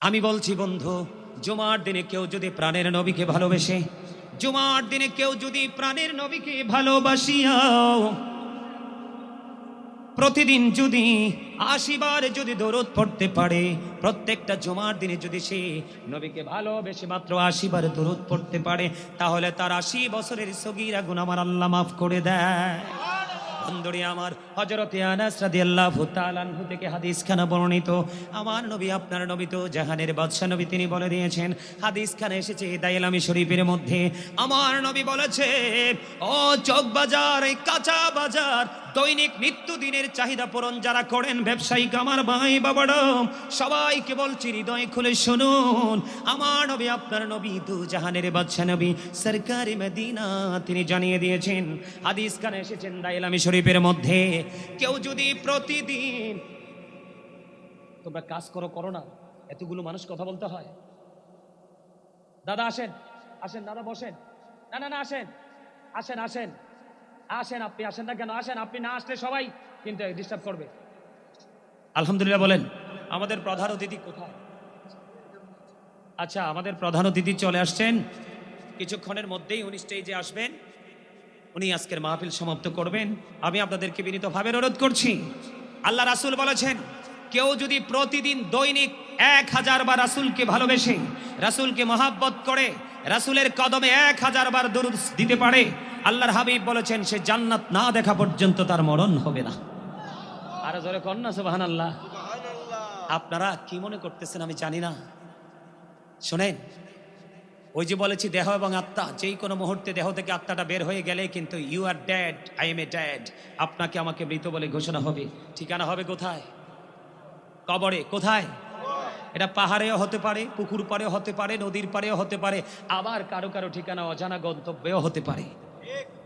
আমি বলছি বন্ধু, জুমার দিনে কেউ যদি প্রাণের নবীকে ভালোবেসে, জুমার দিনে কেউ যদি প্রাণের নবীকে ভালোবাসিয়াও প্রতিদিন যদি ৮০ বার যদি দরুদ পড়তে পারে, প্রত্যেকটা জুমার দিনে যদি সে নবীকে ভালোবেসে মাত্র ৮০ বার দরুদ পড়তে পারে, তাহলে তার ৮০ বছরের সগীরা গুনাহ আমার আল্লাহ মাফ করে দেয়। বন্ধুরে আমার, হযরতে আনাস রাদিয়াল্লাহু তাআলা আনহু থেকে হাদিসখানা বর্ণিত। আমার নবী, আপনার নবী তো জাহানের বাদশা নবী, তিনি বলে দিয়েছেন, হাদিসখানা এসেছে দাইলামি শরীফের মধ্যে। আমার নবী বলেছে, ও চক বাজার, এই কাঁচা বাজার, দৈনিক নিত্যদিনের চাহিদা পূরণ যারা করেন ব্যবসায়িক আমার ভাই বাবারা, সবাইকে বলছি হৃদয় খুলে শুনুন। আমার নবী, আপনার নবী তো জাহানের বাদশা নবী, সরকারি মদিনা, তিনি জানিয়ে দিয়েছেন, হাদিসখানে এসেছেন দাইলামি শরীফের মধ্যে, কেউ যদি প্রতিদিন, তোমরা কাজ করো না, এতগুলো মানুষ কথা বলতে হয়। দাদা আসেন, আসেন দাদা, বসেন। না না না, আসেন আসেন আসেন আসেন, আপনি আসেন না কেন? আসেন, আপনি না আসলে সবাই কিন্তু ডিস্টার্ব করবে। আলহামদুলিল্লাহ বলেন। আমাদের প্রধান অতিথি কোথায়? আচ্ছা, আমাদের প্রধান অতিথি চলে আসছেন, কিছুক্ষণের মধ্যেই উনি স্টেজে আসবেন, উনি আজকের মাহফিল সমাপ্ত করবেন। আমি আপনাদেরকে বিনীতভাবে অনুরোধ করছি, আল্লাহ রাসূল বলেছেন, কেউ যদি প্রতিদিন দৈনিক ১০০০ বার রাসূলকে ভালোবেসে, রাসূলকে মহাব্বত করে, রাসূলের কদমে ১০০০ বার দরুদ দিতে পারে, আল্লাহর হাবিব বলেছেন, সে জান্নাত না দেখা পর্যন্ত তার মরণ হবে না। আরো জোরে কর না সুবহানাল্লাহ। আপনারা কি মনে করতেছেন আমি জানি না। শোনেন, ওই যে বলেছি, দেহ এবং আত্মা, যেই কোনো মুহূর্তে দেহ থেকে আত্মাটা বের হয়ে গেলে কিন্তু you are dad, I am a dad, আপনাকে আমাকে মৃত বলে ঘোষণা হবে। ঠিকানা হবে কোথায়? কবরে। কোথায়? এটা পাহাড়েও হতে পারে, পুকুর পাড়েও হতে পারে, নদীর পাড়েও হতে পারে, আবার কারো কারো ঠিকানা অজানা গন্তব্যেও হতে পারে।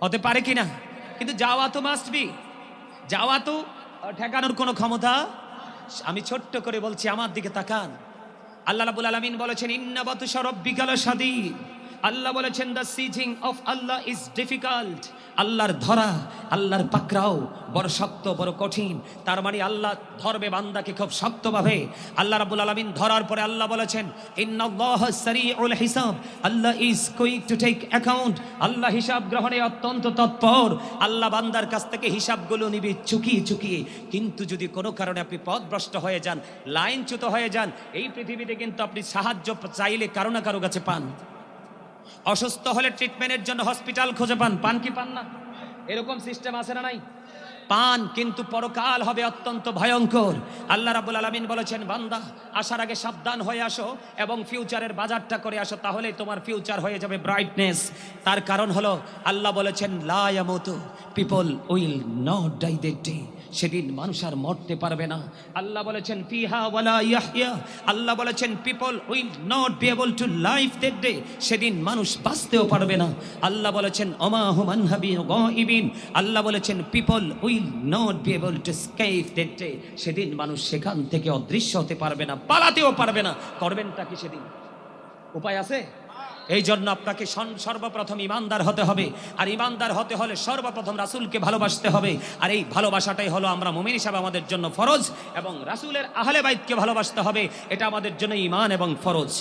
হতে পারে কিনা? কিন্তু যাওয়া তো মাস্ট বি, যাওয়া তো ঠেকানোর কোনো ক্ষমতা। আমি ছোট্ট করে বলছি, আমার দিকে তাকান। আল্লাহ রাব্বুল আলামিন বলেছেন, ইন্না বাতুশা রাব্বিকা লাশাদীদ। আল্লাহ বলেছেন, the seizing of Allah is difficult. আল্লাহর ধরা, আল্লাহর পাকড়াও বড় শক্ত, বড় কঠিন। তার মানে আল্লাহ ধরবে বান্দাকে খুব শক্তভাবে। আল্লাহ রাব্বুল আলামিন ধরার পরে আল্লাহ বলেছেন, ইন্নাল্লাহা সারিউল হিসাব, আল্লাহ is quick to take account. আল্লাহ হিসাব গ্রহণে অত্যন্ত তৎপর। আল্লাহ বান্দার কাছ থেকে হিসাবগুলো নিবে চুকিয়ে চুকিয়ে। কিন্তু যদি কোনো কারণে আপনি পথভ্রষ্ট হয়ে যান, লাইনচ্যুত হয়ে যান, এই পৃথিবীতে কিন্তু আপনি সাহায্য চাইলে কারো না কারো কাছে পান। অসুস্থ হলে ট্রিটমেন্টের জন্য হসপিটাল খুঁজে পান, পান কি পান না? এরকম সিস্টেম আছে না নাই? পান, কিন্তু পরকাল হবে অত্যন্ত ভয়ঙ্কর। আল্লাহ রাব্বুল আলামিন বলেছেন, বান্দা আসার আগে সাবধান হয়ে আসো এবং ফিউচারের বাজারটা করে আসো, তাহলে তোমার ফিউচার হয়ে যাবে ব্রাইটনেস। তার কারণ হলো, আল্লাহ বলেছেন, লা ইয়ামুতু, people will not die that day. সেদিন মানুষ আর মরতে পারবে না। আল্লাহ বলেছেন, ফিহা ওয়ালা ইয়াহইয়া। আল্লাহ বলেছেন, people will not be able to live that day. সেদিন মানুষ বাঁচতেও পারবে না। আল্লাহ বলেছেন, ওমা হুম আনহাবি গায়িবিন। আল্লাহ বলেছেন, people will not be able to escape that day. সেদিন মানুষ সেখান থেকে অদৃশ্য হতে পারবে না, পালাতেও পারবে না। করবেনটা কি সেদিন? উপায় আছে? এই জন্য আপনাকে সর্বপ্রথম ইমানদার হতে হবে। আর ইমানদার হতে হলে সর্বপ্রথম রাসূলকে ভালোবাসতে হবে। আর এই ভালোবাসাটাই হলো আমরা মুমিন হিসাবে আমাদের জন্য ফরজ, এবং রাসূলের আহলে বাইতকে ভালোবাসতে হবে। এটা আমাদের জন্য ঈমান এবং ফরজ।